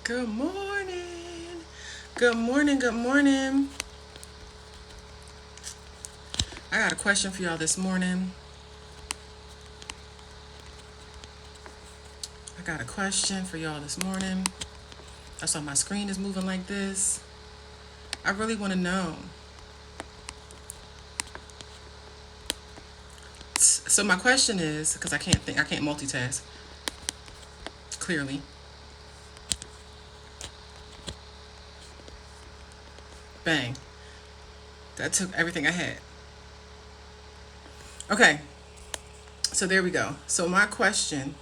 Good morning. Good morning. Good morning. I got a question for y'all this morning. I got a question for y'all this morning. That's why my screen is moving like this. I really want to know. So my question is, because I can't multitask clearly. Bang. That took everything I had. Okay. So there we go. So my question,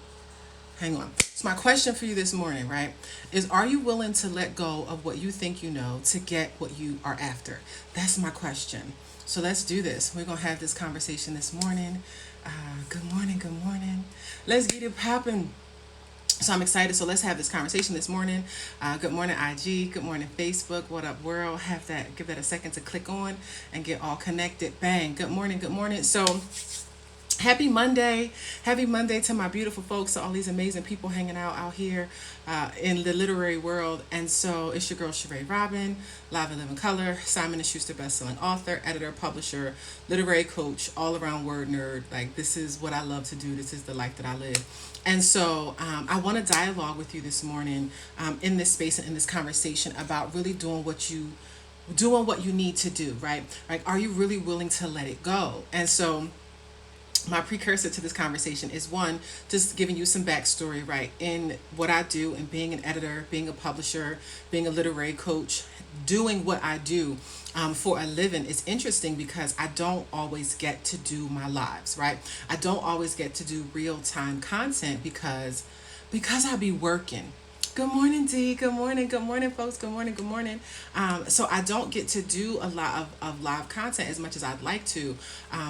hang on. So my question for you this morning, right, is are you willing to let go of what you think you know to get what you are after? That's my question. So let's do this. We're going to have this conversation this morning. Good morning. Good morning. Let's get it popping. So I'm excited. So let's have this conversation this morning. Good morning, IG. Good morning, Facebook. What up, world? Have that. Give that a second to click on and get all connected. Bang. Good morning. Good morning. So happy Monday. Happy Monday to my beautiful folks, to all these amazing people hanging out here in the literary world. And so it's your girl Sheree Robin, Live and Live in Color, Simon & Schuster bestselling author, editor, publisher, literary coach, all around word nerd. Like, this is what I love to do. This is the life that I live. And so I want to dialogue with you this morning in this space and in this conversation about really doing what you need to do, right? Like, are you really willing to let it go? And so my precursor to this conversation is one, just giving you some backstory, right, in what I do and being an editor, being a publisher, being a literary coach, doing what I do for a living is interesting because I don't always get to do my lives, right? I don't always get to do real time content because I be working. Good morning, D. Good morning. Good morning, folks. Good morning. Good morning. So I don't get to do a lot of live content as much as I'd like to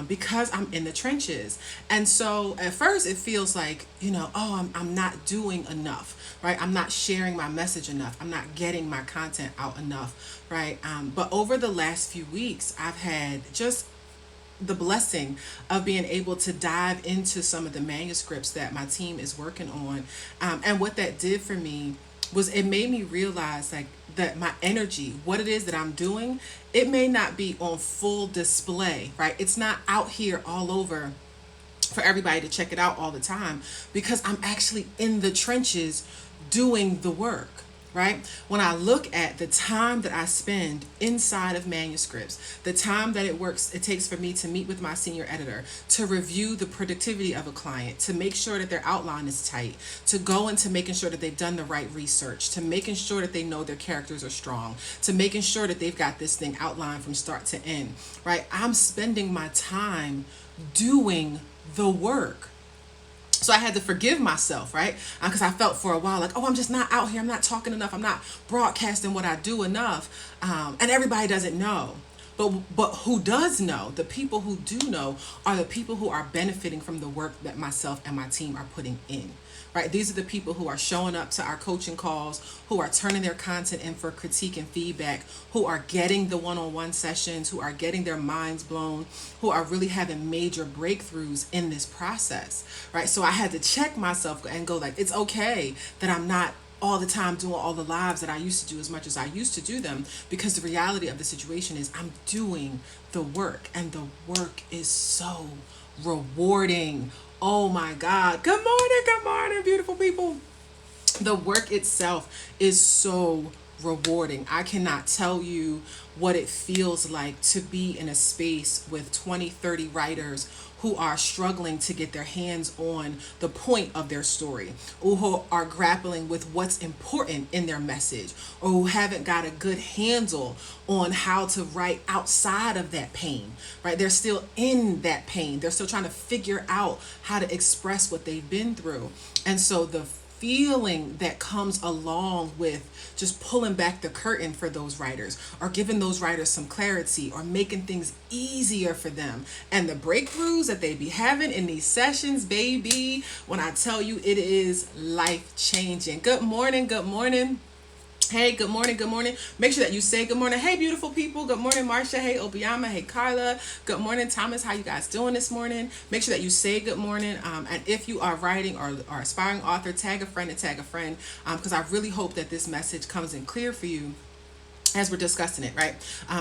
because I'm in the trenches. And so at first it feels like, oh, I'm not doing enough, right? I'm not sharing my message enough. I'm not getting my content out enough, right? But over the last few weeks, I've had just the blessing of being able to dive into some of the manuscripts that my team is working on. And what that did for me was it made me realize like that my energy, what it is that I'm doing, it may not be on full display, right? It's not out here all over for everybody to check it out all the time because I'm actually in the trenches doing the work. Right? When I look at the time that I spend inside of manuscripts, the time that it takes for me to meet with my senior editor, to review the productivity of a client, to make sure that their outline is tight, to go into making sure that they've done the right research, to making sure that they know their characters are strong, to making sure that they've got this thing outlined from start to end, right? I'm spending my time doing the work. So I had to forgive myself, right? Because I felt for a while like, oh, I'm just not out here. I'm not talking enough. I'm not broadcasting what I do enough. And everybody doesn't know. But who does know, the people who do know, are the people who are benefiting from the work that myself and my team are putting in. Right? These are the people who are showing up to our coaching calls, who are turning their content in for critique and feedback, who are getting the one-on-one sessions, who are getting their minds blown, who are really having major breakthroughs in this process. Right? So I had to check myself and go like, it's okay that I'm not all the time doing all the lives that I used to do as much as I used to do them, because the reality of the situation is I'm doing the work and the work is so rewarding. Oh my God. Good morning, beautiful people. The work itself is so rewarding. I cannot tell you what it feels like to be in a space with 20, 30 writers who are struggling to get their hands on the point of their story, or who are grappling with what's important in their message, or who haven't got a good handle on how to write outside of that pain, right? They're still in that pain. They're still trying to figure out how to express what they've been through. And so the feeling that comes along with just pulling back the curtain for those writers, or giving those writers some clarity, or making things easier for them, and the breakthroughs that they be having in these sessions, baby, when I tell you, it is life changing. Good morning. Good morning. Hey, good morning, good morning. Make sure that you say good morning. Hey, beautiful people. Good morning, Marsha. Hey, Obiama. Hey, Carla. Good morning, Thomas. How you guys doing this morning? Make sure that you say good morning. And if you are writing or are aspiring author, tag a friend and tag a friend, because I really hope that this message comes in clear for you as we're discussing it, right?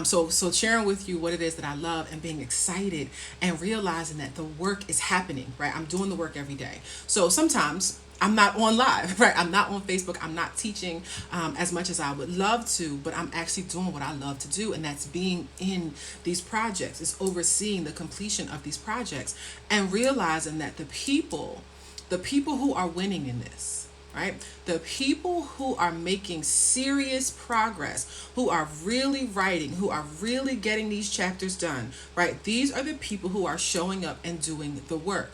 So sharing with you what it is that I love and being excited and realizing that the work is happening, right? I'm doing the work every day. So sometimes I'm not on live, right? I'm not on Facebook. I'm not teaching as much as I would love to, but I'm actually doing what I love to do, and that's being in these projects, is overseeing the completion of these projects and realizing that the people who are winning in this, right? The people who are making serious progress, who are really writing, who are really getting these chapters done, right? These are the people who are showing up and doing the work.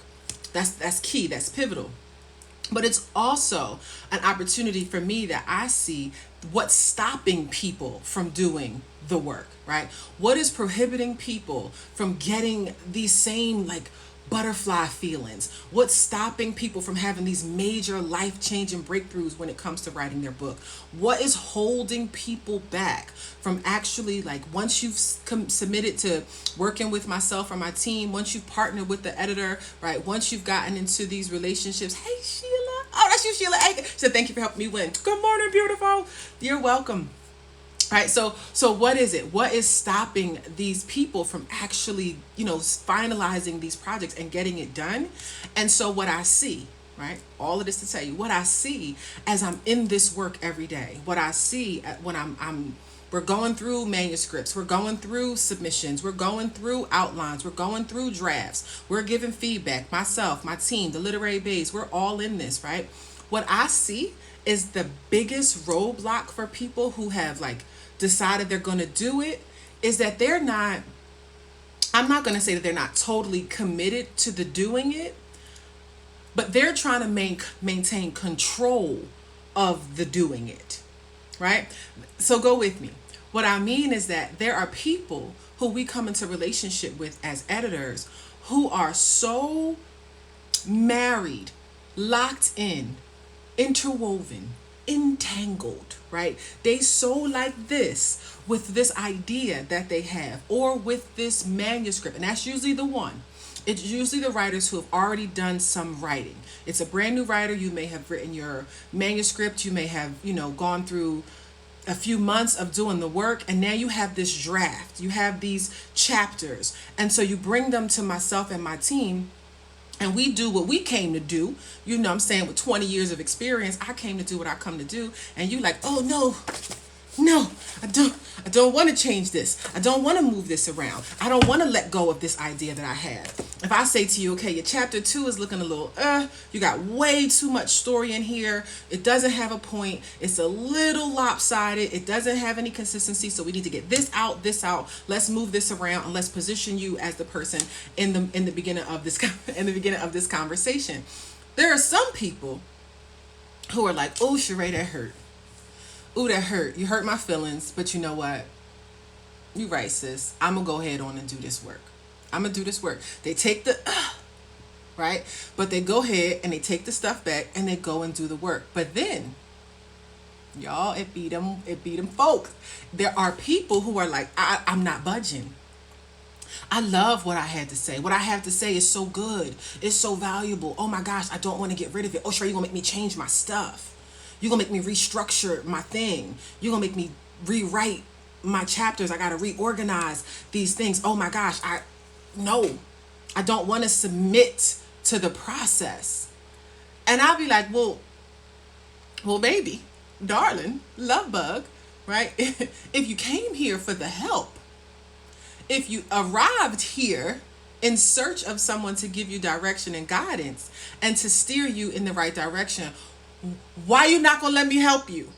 That's key, that's pivotal. But it's also an opportunity for me that I see what's stopping people from doing the work, right? What is prohibiting people from getting these same like butterfly feelings? What's stopping people from having these major life-changing breakthroughs when it comes to writing their book? What is holding people back from actually, like, once you've submitted to working with myself or my team, once you've partnered with the editor, right? Once you've gotten into these relationships, hey Sheila, oh that's you Sheila, hey, she said thank you for helping me win. Good morning, beautiful. You're welcome. All right, so what is it? What is stopping these people from actually, finalizing these projects and getting it done? And so what I see, right? All of this to tell you what I see as I'm in this work every day. What I see when I'm we're going through manuscripts, we're going through submissions, we're going through outlines, we're going through drafts, we're giving feedback, myself, my team, the literary base, we're all in this, right? What I see is the biggest roadblock for people who have like decided they're going to do it is that they're not, I'm not going to say that they're not totally committed to the doing it, but they're trying to maintain control of the doing it, right? So go with me. What I mean is that there are people who we come into relationship with as editors who are so married, locked in, interwoven, entangled, right? They so like this with this idea that they have or with this manuscript, and that's usually the one. It's usually the writers who have already done some writing. It's a brand new writer. You may have written your manuscript. You may have, gone through a few months of doing the work, and now you have this draft. You have these chapters. And so you bring them to myself and my team, and we do what we came to do. I'm saying, with 20 years of experience, I came to do what I come to do. And you like, oh no, I don't want to change this. I don't want to move this around. I don't want to let go of this idea that I had. If I say to you, okay, your chapter 2 is looking a little, you got way too much story in here. It doesn't have a point. It's a little lopsided. It doesn't have any consistency. So we need to get this out. Let's move this around, and let's position you as the person in the beginning of this conversation. There are some people who are like, oh, Sheree, that hurt. Ooh, that hurt. You hurt my feelings, but you know what? You right, sis. I'm going to go ahead on and do this work. I'm going to do this work. They take the, right? But they go ahead and they take the stuff back and they go and do the work. But then, y'all, it beat them folks. There are people who are like, I'm not budging. I love what I had to say. What I have to say is so good. It's so valuable. Oh my gosh, I don't want to get rid of it. Oh, sure, you're going to make me change my stuff. You're going to make me restructure my thing. You're going to make me rewrite my chapters. I got to reorganize these things. Oh my gosh, I don't want to submit to the process. And I'll be like, well, baby, darling, love bug, right? If you came here for the help, if you arrived here in search of someone to give you direction and guidance and to steer you in the right direction, why you not gonna let me help you?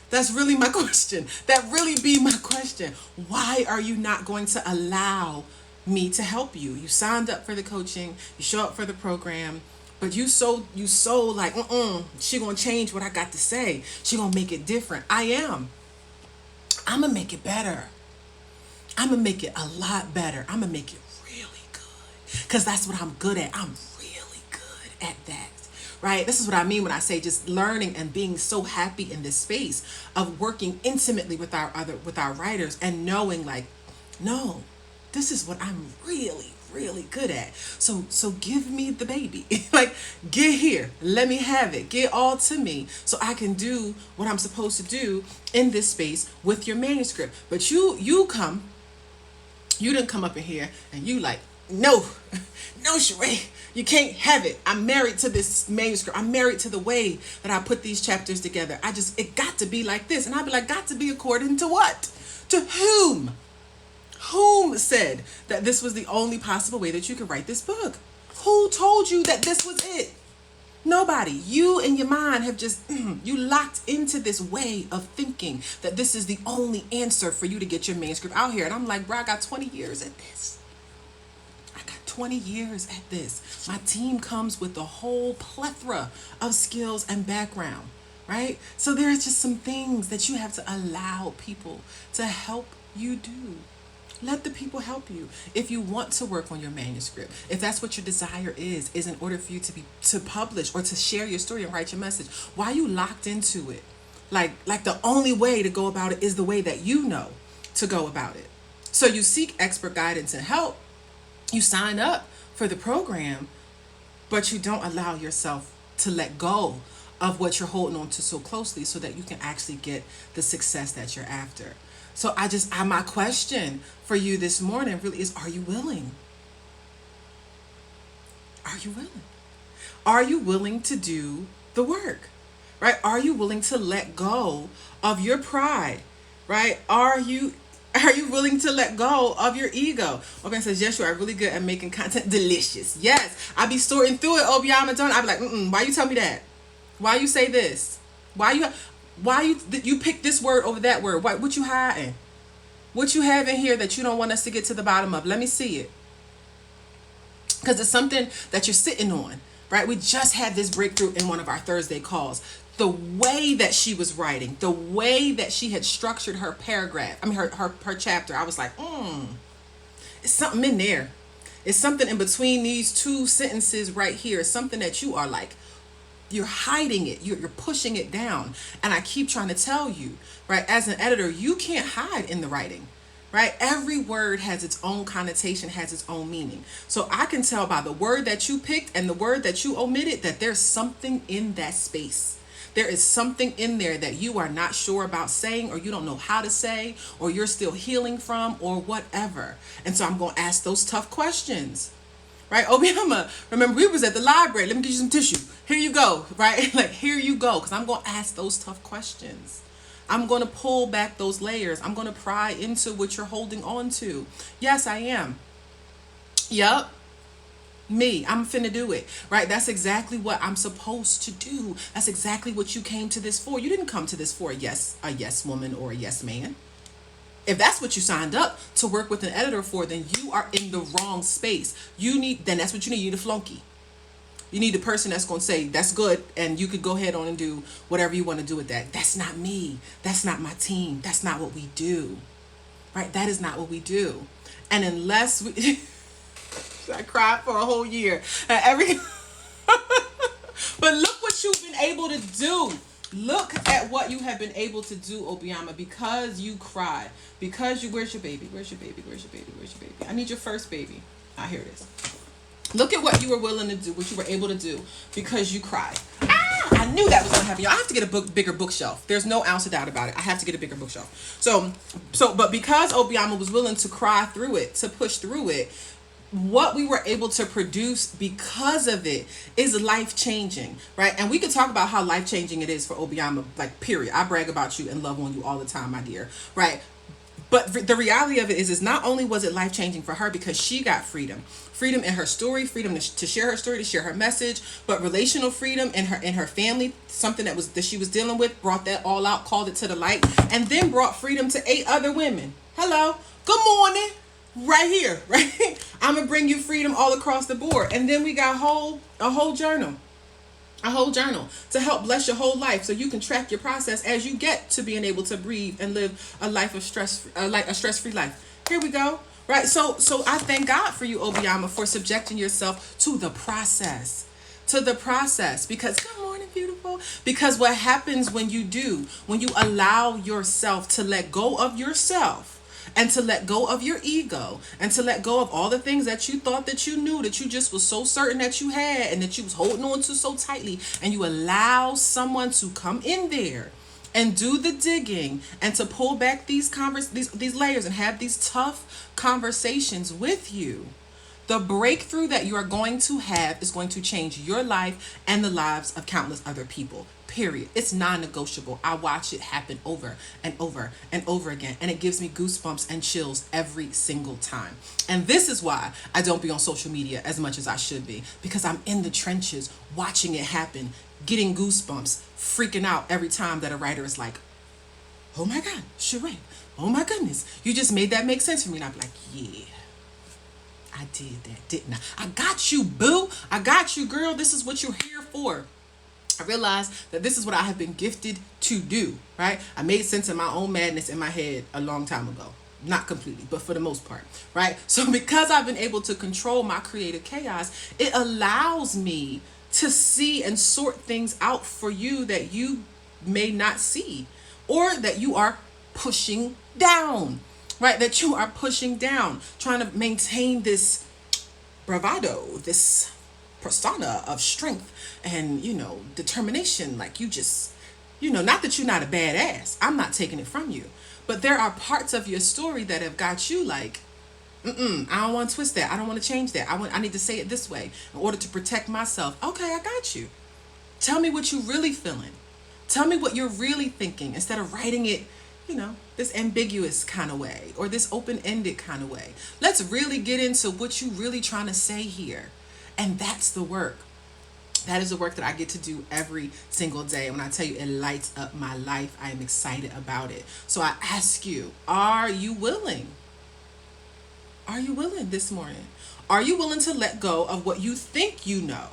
That's really my question. That really be my question. Why are you not going to allow me to help you? You signed up for the coaching, you show up for the program, but you so like, she gonna change what I got to say. She gonna make it different. I'm gonna make it better. I'm gonna make it a lot better. I'm gonna make it really good. Because that's what I'm good at. I'm really good at that. right? This is what I mean when I say just learning and being so happy in this space of working intimately with our writers and knowing like, no, this is what I'm really really good at. So give me the baby. Like, get here. Let me have it. Get all to me so I can do what I'm supposed to do in this space with your manuscript. But you didn't come up in here and you like, no, no, Sheree, you can't have it. I'm married to this manuscript. I'm married to the way that I put these chapters together. It got to be like this. And I'd be like, got to be according to what? To whom? Whom said that this was the only possible way that you could write this book? Who told you that this was it? Nobody. You in your mind have just, you locked into this way of thinking that this is the only answer for you to get your manuscript out here. And I'm like, bro, I got 20 years at this. 20 years at this. My team comes with a whole plethora of skills and background, right? So there's just some things that you have to allow people to help you do. Let the people help you. If you want to work on your manuscript, if that's what your desire is in order for you to publish or to share your story and write your message, why are you locked into it? Like the only way to go about it is the way that you know to go about it. So you seek expert guidance and help. You sign up for the program, but you don't allow yourself to let go of what you're holding on to so closely so that you can actually get the success that you're after. So my question for you this morning really is, are you willing? Are you willing? Are you willing to do the work? Right? Are you willing to let go of your pride? Right? Are you willing to let go of your ego? Okay, says, yes, you are really good at making content delicious. Yes, I be sorting through it, Obiama, don't I? Be like, why you tell me that? Why you say this? Why you pick this word over that word? What you hiding? What you have in here that you don't want us to get to the bottom of? Let me see it. Because it's something that you're sitting on, right? We just had this breakthrough in one of our Thursday calls. The way that she was writing, the way that she had structured her paragraph, her chapter, I was like, it's something in there. It's something in between these two sentences right here. It's something that you are like, you're hiding it. You're pushing it down. And I keep trying to tell you, right, as an editor, you can't hide in the writing, right? Every word has its own connotation, has its own meaning. So I can tell by the word that you picked and the word that you omitted that there's something in that space. There is something in there that you are not sure about saying, or you don't know how to say, or you're still healing from, or whatever. And so I'm going to ask those tough questions, right? Obiama, remember we was at the library. Let me get you some tissue. Here you go, right? Like, here you go, because I'm going to ask those tough questions. I'm going to pull back those layers. I'm going to pry into what you're holding on to. Yes, I am. Yup. I'm finna do it, right? That's exactly what I'm supposed to do. That's exactly what you came to this for. You didn't come to this for a yes woman or a yes man. If that's what you signed up to work with an editor for, then you are in the wrong space. Then that's what you need. You need a flunky. You need the person that's going to say, that's good, and you could go ahead on and do whatever you want to do with that. That's not me. That's not my team. That's not what we do, right? That is not what we do. And unless we... I cried for a whole year. But look what you've been able to do. Look at what you have been able to do, Obiama, because you cried. Because where's your baby? Where's your baby? Where's your baby? Where's your baby? I need your first baby. Here it is. Look at what you were willing to do, what you were able to do because you cried. I knew that was going to happen. I have to get a bigger bookshelf. There's no ounce of doubt about it. I have to get a bigger bookshelf. But because Obiama was willing to cry through it, to push through it, what we were able to produce because of it is life-changing, right? And we could talk about how life-changing it is for Obiama, like, period. I brag about you and love on you all the time, my dear, right? But the reality of it is not only was it life-changing for her because she got freedom in her story, freedom to share her story, to share her message, but relational freedom in her family, something that she was dealing with, brought that all out, called it to the light, and then brought freedom to 8 other women. Hello, good morning. Right here, right? I'm gonna bring you freedom all across the board. And then we got a whole journal to help bless your whole life, so you can track your process as you get to being able to breathe and live a life of stress-free life. Here we go, right? So I thank God for you, Obiama, for subjecting yourself to the process, to the process. Because good morning, beautiful. Because what happens when you allow yourself to let go of yourself, and to let go of your ego, and to let go of all the things that you thought that you knew, that you just was so certain that you had, and that you was holding on to so tightly, and you allow someone to come in there and do the digging, and to pull back these layers, and have these tough conversations with you, the breakthrough that you are going to have is going to change your life and the lives of countless other people. Period. It's non-negotiable. I watch it happen over and over and over again, and it gives me goosebumps and chills every single time. And this is why I don't be on social media as much as I should be, because I'm in the trenches watching it happen, getting goosebumps, freaking out every time that a writer is like, oh my God, Sheree, oh my goodness, you just made that make sense for me. And I'm like, yeah, I did that, didn't I? I got you, boo. I got you, girl. This is what you're here for. I realized that this is what I have been gifted to do, right? I made sense of my own madness in my head a long time ago. Not completely, but for the most part, right? So because I've been able to control my creative chaos, it allows me to see and sort things out for you that you may not see, or that you are pushing down, right? That you are pushing down, trying to maintain this bravado, this persona of strength and, determination. Like you just, not that you're not a badass. I'm not taking it from you. But there are parts of your story that have got you like, I don't want to twist that. I don't want to change that. I need to say it this way in order to protect myself. Okay, I got you. Tell me what you're really feeling. Tell me what you're really thinking, instead of writing it, this ambiguous kind of way, or this open-ended kind of way. Let's really get into what you really trying to say here. And that's the work. That is the work that I get to do every single day. And when I tell you it lights up my life, I am excited about it. So I ask you, are you willing? Are you willing this morning? Are you willing to let go of what you think you know?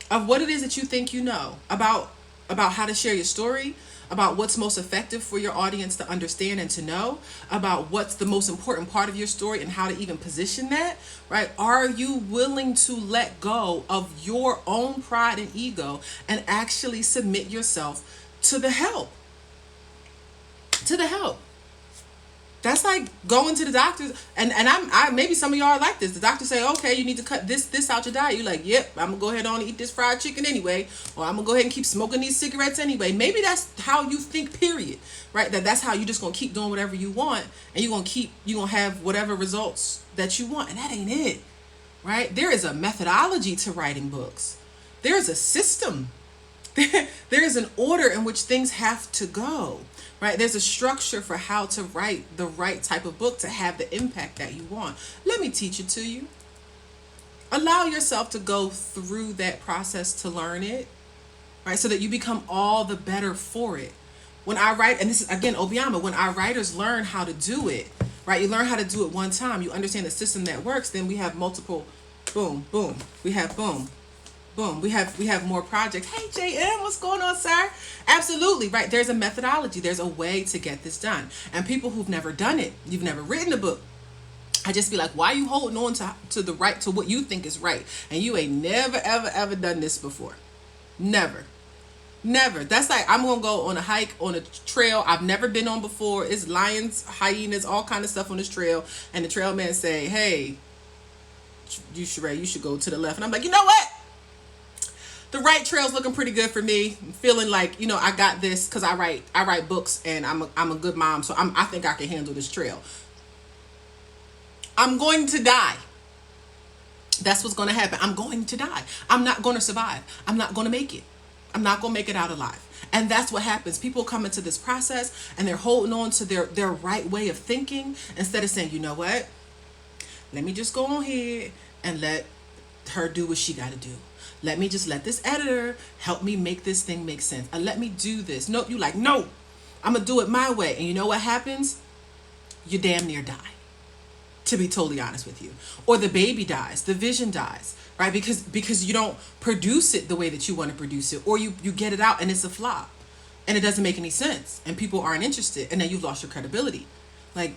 Of what it is that you think you know about how to share your story, about what's most effective for your audience to understand and to know, about what's the most important part of your story and how to even position that, right? Are you willing to let go of your own pride and ego and actually submit yourself to the help? To the help. That's like going to the doctor, and I maybe some of y'all are like this. The doctor say, okay, you need to cut this out your diet. You're like, yep, I'm gonna go ahead on and eat this fried chicken anyway, or I'm gonna go ahead and keep smoking these cigarettes anyway. Maybe that's how you think, period, right? That's how you just gonna keep doing whatever you want, and you're gonna have whatever results that you want, and that ain't it, right? There is a methodology to writing books. There is a system. There is an order in which things have to go. Right? There's a structure for how to write the right type of book to have the impact that you want. Let me teach it to you. Allow yourself to go through that process to learn it, right? So that you become all the better for it. When I write, and this is again Obiama, when our writers learn how to do it, right? You learn how to do it one time, you understand the system that works, then we have multiple, boom, boom. We have boom. Boom, we have more projects. Hey JM, what's going on, sir? Absolutely, right. There's a methodology. There's a way to get this done. And people who've never done it, you've never written a book, I just be like, why are you holding on to the right, to what you think is right? And you ain't never, ever, ever done this before. Never. That's like, I'm going to go on a hike on a trail I've never been on before. It's lions, hyenas, all kind of stuff on this trail. And the trail man say, hey, you should go to the left. And I'm like, you know what? The right trail's looking pretty good for me. I'm feeling like, I got this, because I write books and I'm a good mom. So I think I can handle this trail. I'm going to die. That's what's going to happen. I'm going to die. I'm not going to survive. I'm not going to make it. I'm not going to make it out alive. And that's what happens. People come into this process and they're holding on to their right way of thinking, instead of saying, you know what? Let me just go on here and let her do what she got to do. Let me just let this editor help me make this thing make sense. And let me do this. No, you like, no, I'm going to do it my way. And you know what happens? You damn near die, to be totally honest with you. Or the baby dies, the vision dies, right? Because you don't produce it the way that you want to produce it. Or you get it out and it's a flop. And it doesn't make any sense. And people aren't interested. And then you've lost your credibility. Like,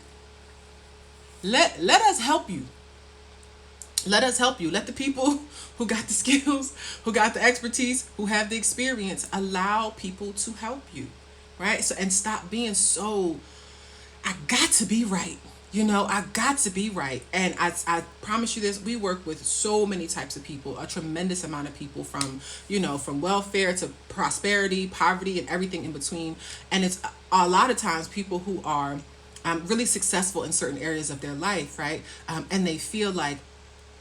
let us help you. Let us help you. Let the people who got the skills, who got the expertise, who have the experience, allow people to help you, right? So, and stop being so, I got to be right. I got to be right. And I promise you this, we work with so many types of people, a tremendous amount of people, from welfare to prosperity, poverty, and everything in between. And it's a lot of times people who are really successful in certain areas of their life, right? And they feel like,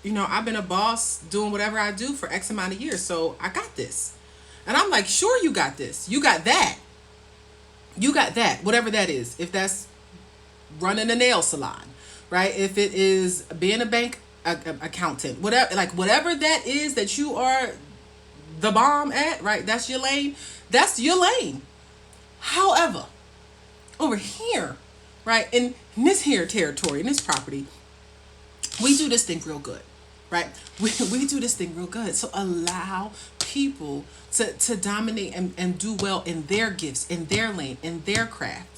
I've been a boss doing whatever I do for X amount of years, so I got this. And I'm like, sure, you got this. You got that. You got that, whatever that is. If that's running a nail salon, right? If it is being a bank accountant, whatever that is that you are the bomb at, right? That's your lane. That's your lane. However, over here, right, in this here territory, in this property, we do this thing real good, right? We do this thing real good. So allow people to dominate and do well in their gifts, in their lane, in their craft.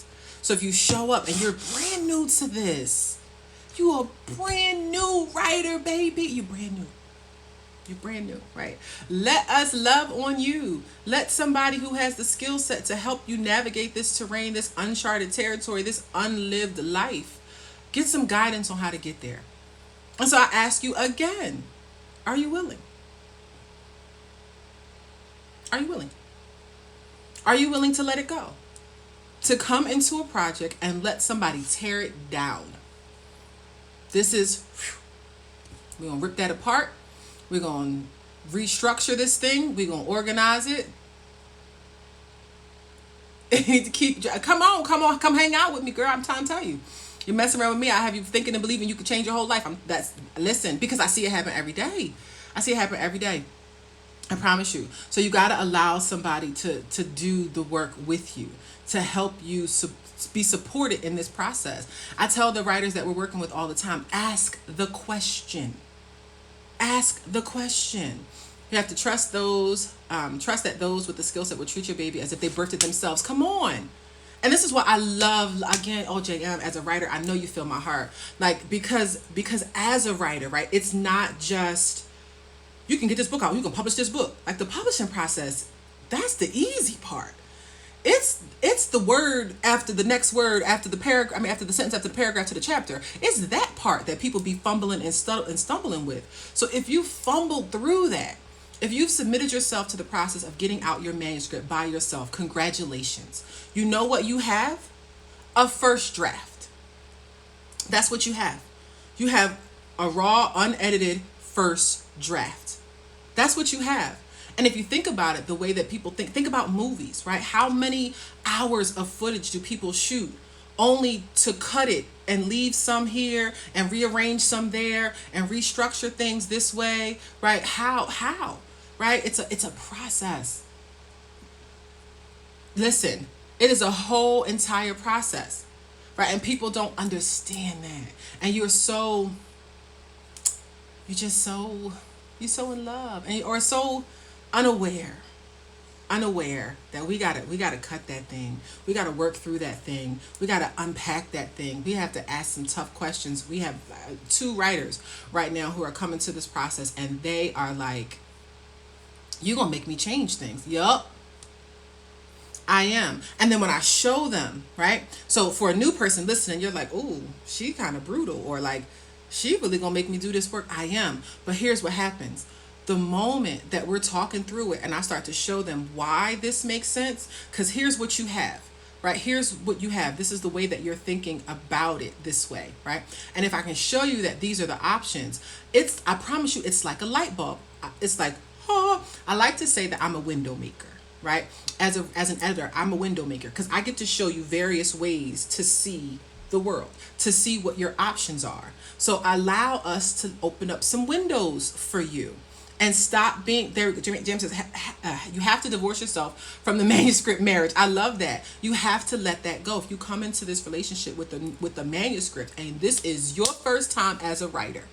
So if you show up and you're brand new to this, you a brand new writer, baby. You brand new. You're brand new, right? Let us love on you. Let somebody who has the skill set to help you navigate this terrain, this uncharted territory, this unlived life. Get some guidance on how to get there. And so I ask you again, are you willing? Are you willing? Are you willing to let it go? To come into a project and let somebody tear it down. This is, we're going to rip that apart. We're going to restructure this thing. We're going to organize it. Come on, come hang out with me, girl. I'm trying to tell you. You're messing around with me. I have you thinking and believing you can change your whole life. Listen, because I see it happen every day. I see it happen every day. I promise you. So you got to allow somebody to do the work with you, to help you be supported in this process. I tell the writers that we're working with all the time, ask the question. Ask the question. You have to trust that those with the skill set will treat your baby as if they birthed it themselves. Come on. And this is what I love, again, OJM, as a writer, I know you feel my heart. Like, because as a writer, right, it's not just, you can get this book out, you can publish this book. Like, the publishing process, that's the easy part. It's the word after the next word, after the paragraph, after the sentence, after the paragraph to the chapter. It's that part that people be fumbling and stumbling with. So if you fumbled through that, if you've submitted yourself to the process of getting out your manuscript by yourself, congratulations. You know what you have? A first draft. That's what you have. You have a raw, unedited first draft. That's what you have. And if you think about it, the way that people think about movies, right? How many hours of footage do people shoot only to cut it and leave some here and rearrange some there and restructure things this way, right? How? Right? It's a process. Listen, it is a whole entire process, right? And people don't understand that. And you're so in love, or so unaware that we gotta cut that thing. We gotta work through that thing. We gotta unpack that thing. We have to ask some tough questions. We have 2 writers right now who are coming to this process, and they are like, "You gonna make me change things?" Yup, I am. And then when I show them, right? So for a new person listening, you're like, "Ooh, she kind of brutal," or like, "She really gonna make me do this work?" I am. But here's what happens. The moment that we're talking through it and I start to show them why this makes sense, because here's what you have, right? Here's what you have. This is the way that you're thinking about it this way, right? And if I can show you that these are the options, I promise you, it's like a light bulb. It's like, I like to say that I'm a window maker, right? As an editor, I'm a window maker because I get to show you various ways to see the world, to see what your options are. So allow us to open up some windows for you. And stop being there. James says you have to divorce yourself from the manuscript marriage. I love that. You have to let that go. If you come into this relationship with the manuscript, and this is your first time as a writer,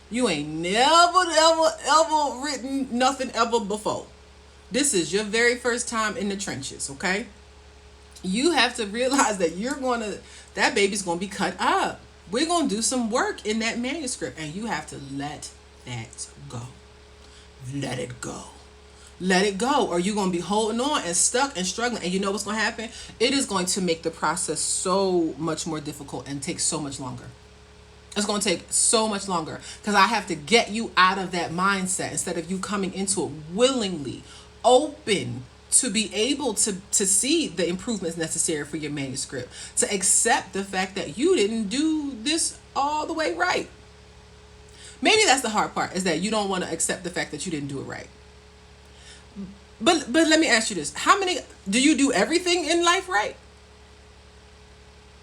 you ain't never ever written nothing ever before. This is your very first time in the trenches. Okay, you have to realize that that baby's gonna be cut up. We're going to do some work in that manuscript, and you have to let that go. Let it go. Let it go, or you're going to be holding on and stuck and struggling. And you know what's going to happen? It is going to make the process so much more difficult and take so much longer. It's going to take so much longer because I have to get you out of that mindset instead of you coming into it willingly, open to be able to see the improvements necessary for your manuscript, to accept the fact that you didn't do this all the way right. Maybe that's the hard part, is that you don't want to accept the fact that you didn't do it right. But let me ask you this. How many, do you do everything in life right?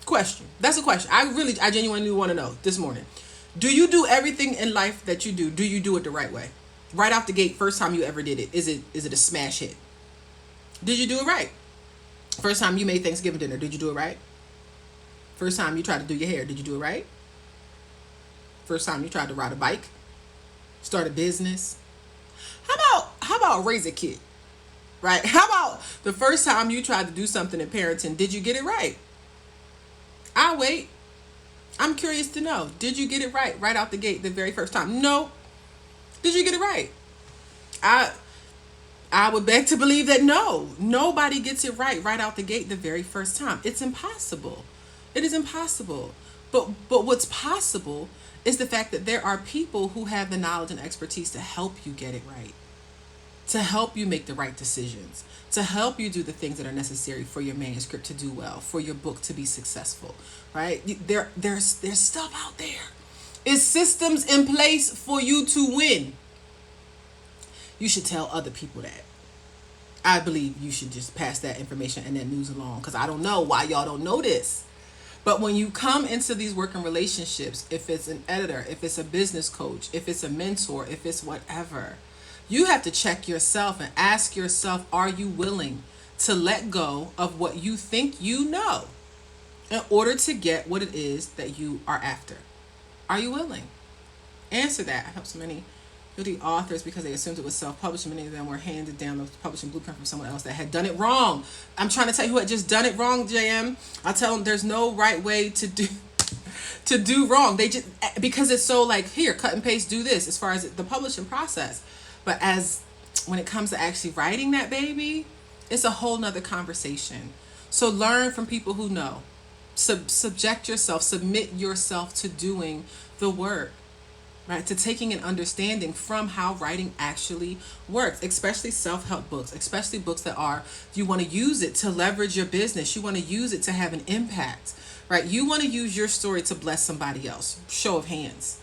Question. That's a question. I genuinely want to know this morning. Do you do everything in life that you do? Do you do it the right way? Right out the gate, first time you ever did it, is it a smash hit? Did you do it right? First time you made Thanksgiving dinner, did you do it right? First time you tried to do your hair, did you do it right? First time you tried to ride a bike, start a business. How about raise a kid? Right? How about the first time you tried to do something in parenting, did you get it right? I'll wait. I'm curious to know. Did you get it right out the gate the very first time? No. Did you get it right? I would beg to believe that no. Nobody gets it right out the gate the very first time. It's impossible. It is impossible. But what's possible is the fact that there are people who have the knowledge and expertise to help you get it right, to help you make the right decisions, to help you do the things that are necessary for your manuscript to do well, for your book to be successful, right? There's stuff out there. Is systems in place for you to win. You should tell other people that. I believe you should just pass that information and that news along, because I don't know why y'all don't know this. But when you come into these working relationships, if it's an editor, if it's a business coach, if it's a mentor, if it's whatever, you have to check yourself and ask yourself, are you willing to let go of what you think you know in order to get what it is that you are after? Are you willing? Answer that. I helped so many authors because they assumed it was self-published. Many of them were handed down the publishing blueprint from someone else that had done it wrong. I'm trying to tell you who had just done it wrong, JM. I tell them there's no right way to do wrong. They just, because it's so like, here, cut and paste, do this, as far as the publishing process. But as when it comes to actually writing that baby, it's a whole nother conversation. So learn from people who know. Subject yourself, submit yourself to doing the work. Right, to taking an understanding from how writing actually works, especially self-help books, especially books that are, you want to use it to leverage your business. You want to use it to have an impact, right? You want to use your story to bless somebody else. Show of hands,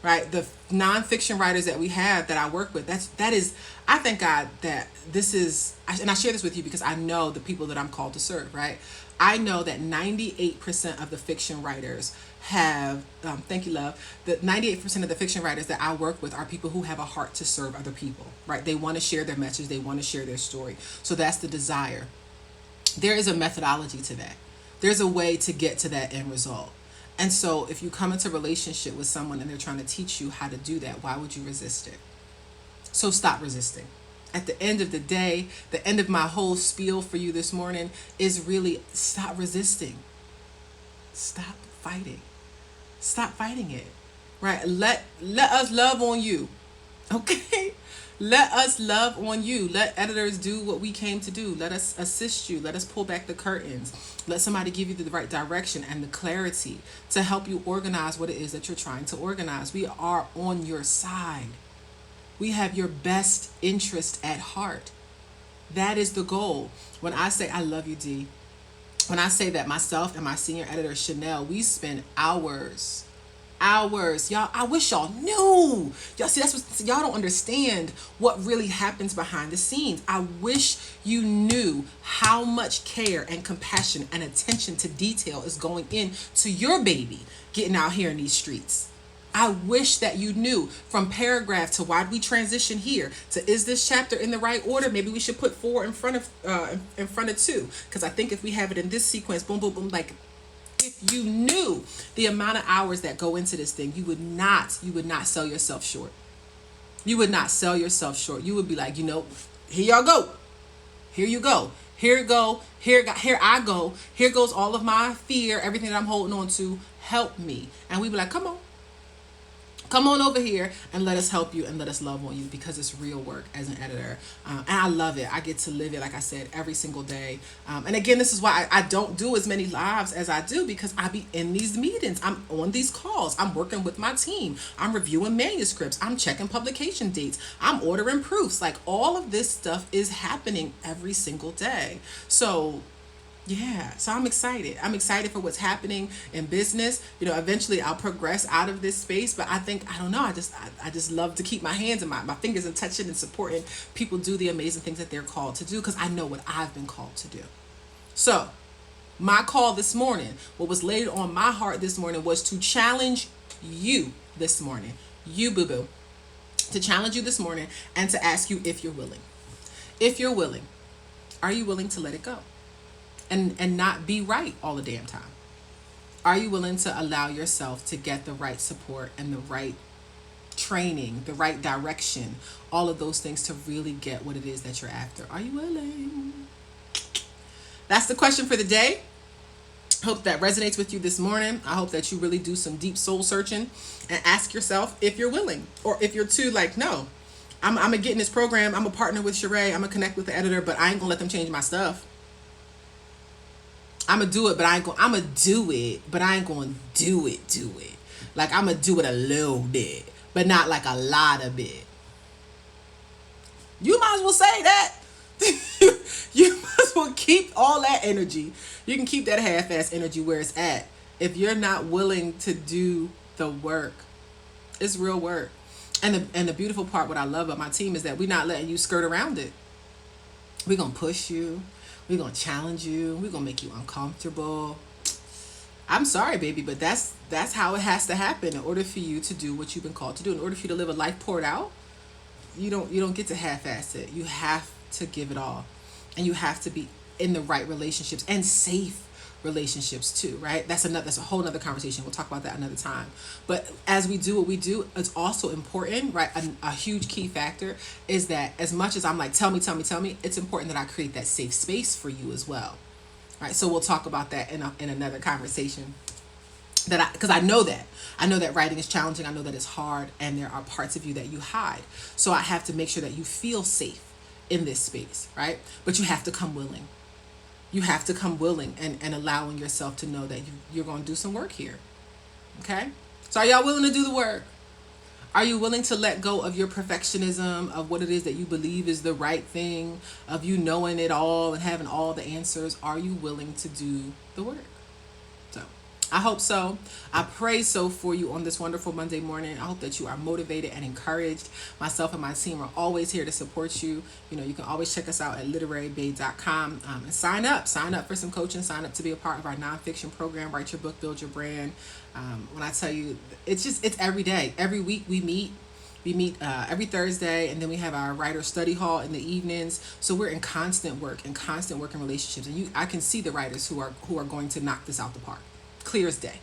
right? The nonfiction writers that we have that I work with, that is, I thank God that this is, and I share this with you because I know the people that I'm called to serve, right? I know that 98% of the fiction writers have, thank you, love, that 98% of the fiction writers that I work with are people who have a heart to serve other people, right? They want to share their message. They want to share their story. So that's the desire. There is a methodology to that. There's a way to get to that end result. And so if you come into a relationship with someone and they're trying to teach you how to do that, why would you resist it? So stop resisting. At the end of the day, the end of my whole spiel for you this morning is really stop resisting. Stop fighting. Stop fighting it. Right? Let us love on you. Okay? Let us love on you. Let editors do what we came to do. Let us assist you. Let us pull back the curtains. Let somebody give you the right direction and the clarity to help you organize what it is that you're trying to organize. We are on your side. We have your best interest at heart. That is the goal. When I say I love you, D, when I say that myself and my senior editor, Chanel, we spend hours. Y'all, I wish y'all knew. Y'all see, that's what y'all don't understand what really happens behind the scenes. I wish you knew how much care and compassion and attention to detail is going into your baby getting out here in these streets. I wish that you knew, from paragraph to why we transition here to, is this chapter in the right order? Maybe we should put 4 in front of 2, because I think if we have it in this sequence, boom, boom, boom, like, if you knew the amount of hours that go into this thing, you would not sell yourself short. You would not sell yourself short. You would be like, here y'all go. Here you go. Here I go. Here goes all of my fear, everything that I'm holding on to. help me. And we be like, come on over here and let us help you and let us love on you, because it's real work as an editor. And I love it. I get to live it, like I said, every single day. And again, this is why I don't do as many lives as I do, because I be in these meetings. I'm on these calls. I'm working with my team. I'm reviewing manuscripts. I'm checking publication dates. I'm ordering proofs. Like, all of this stuff is happening every single day. So yeah, so I'm excited. I'm excited for what's happening in business. Eventually I'll progress out of this space, but I don't know. I just love to keep my hands and my fingers and touching and supporting people do the amazing things that they're called to do, because I know what I've been called to do. So, my call this morning, what was laid on my heart this morning, was to challenge you this morning, you boo boo, to challenge you this morning and to ask you if you're willing. If you're willing, are you willing to let it go? And not be right all the damn time? Are you willing to allow yourself to get the right support and the right training, the right direction, all of those things to really get what it is that you're after? Are you willing? That's the question for the day. Hope that resonates with you this morning. I hope that you really do some deep soul searching and ask yourself if you're willing, or if you're too like, no, I'm gonna get in this program. I'm a partner with Sheree. I'm gonna connect with the editor, but I ain't gonna let them change my stuff. I'm gonna do it, but I ain't gonna. I'm gonna do it, but I ain't gonna do it. Like, I'm gonna do it a little bit, but not like a lot of it. You might as well say that. You might as well keep all that energy. You can keep that half-ass energy where it's at. If you're not willing to do the work, it's real work. And the beautiful part, what I love about my team, is that we're not letting you skirt around it. We're gonna push you. We're going to challenge you. We're going to make you uncomfortable. I'm sorry, baby, but that's how it has to happen in order for you to do what you've been called to do. In order for you to live a life poured out, you don't get to half-ass it. You have to give it all. And you have to be in the right relationships, and safe relationships too, right? That's a whole nother conversation. We'll talk about that another time. But as we do what we do, it's also important, right? A huge key factor is that, as much as I'm like, tell me, it's important that I create that safe space for you as well, right? So we'll talk about that in another conversation. Because I know that writing is challenging. I know that it's hard, and there are parts of you that you hide. So I have to make sure that you feel safe in this space, right? But you have to come willing. You have to come willing and allowing yourself to know that you're going to do some work here. Okay? So are y'all willing to do the work? Are you willing to let go of your perfectionism, of what it is that you believe is the right thing, of you knowing it all and having all the answers? Are you willing to do the work? So I hope so. I pray so for you on this wonderful Monday morning. I hope that you are motivated and encouraged. Myself and my team are always here to support you. You can always check us out at literarybabe.com and sign up for some coaching, sign up to be a part of our nonfiction program, Write Your Book, Build Your Brand. When I tell you, it's every day. Every week we meet. We meet every Thursday, and then we have our writer study hall in the evenings. So we're in constant work and relationships. And I can see the writers who are going to knock this out the park. Clear as day,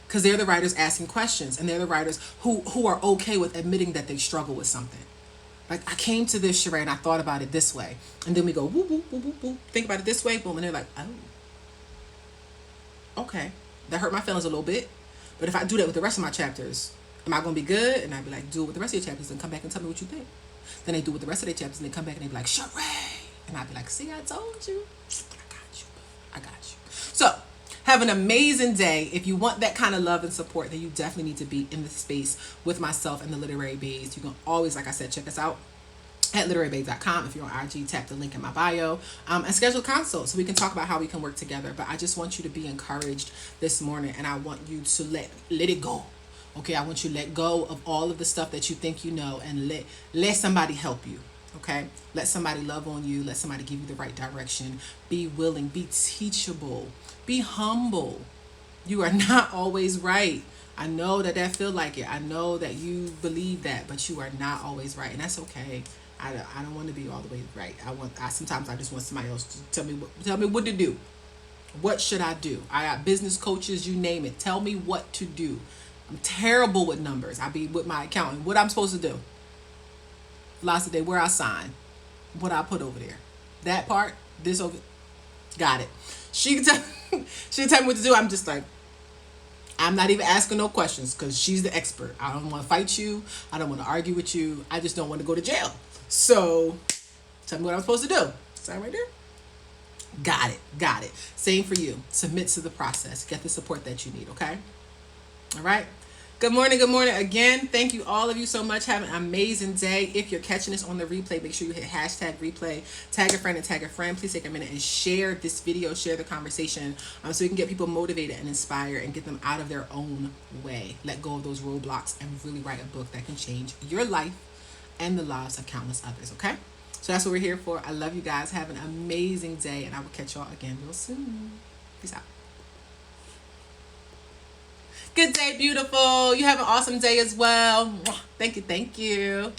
because they're the writers asking questions, and they're the writers who are okay with admitting that they struggle with something. Like, I came to this, Sheree, and I thought about it this way, and then we go whoop whoop whoop whoop whoop, think about it this way, boom, and they're like, oh, okay, that hurt my feelings a little bit, but if I do that with the rest of my chapters, am I going to be good? And I'd be like, do it with the rest of your chapters and come back and tell me what you think. Then they do it with the rest of their chapters, and they come back and they be like, Sheree, and I'd be like, see, I told you, I got you. So have an amazing day. If you want that kind of love and support, then you definitely need to be in the space with myself and the Literary Babes. You can always, like I said, check us out at literarybabe.com. If you're on IG, tap the link in my bio and schedule a consult so we can talk about how we can work together. But I just want you to be encouraged this morning, and I want you to let it go. Okay, I want you to let go of all of the stuff that you think you know, and let somebody help you. Okay, let somebody love on you. Let somebody give you the right direction. Be willing. Be teachable. Be humble. You are not always right. I know that feel like it. I know that you believe that, but you are not always right, and that's okay. I don't want to be all the way right. Sometimes I just want somebody else to tell me what to do. What should I do? I got business coaches, you name it. Tell me what to do. I'm terrible with numbers. I be with my accountant. What I'm supposed to do? Last day, where I sign, what I put over there. That part, this over. Got it. She tell me what to do. I'm just like, I'm not even asking no questions because she's the expert. I don't want to fight you. I don't want to argue with you. I just don't want to go to jail. So tell me what I'm supposed to do. Sign right there. Got it. Got it. Same for you. Submit to the process. Get the support that you need. Okay. All right. Good morning. Good morning again. Thank you, all of you, so much. Have an amazing day. If you're catching this on the replay, make sure you hit hashtag replay, tag a friend and tag a friend. Please take a minute and share this video, share the conversation, so we can get people motivated and inspired and get them out of their own way. Let go of those roadblocks and really write a book that can change your life and the lives of countless others. Okay? So that's what we're here for. I love you guys. Have an amazing day, and I will catch y'all again real soon. Peace out. Good day, beautiful. You have an awesome day as well. Thank you. Thank you.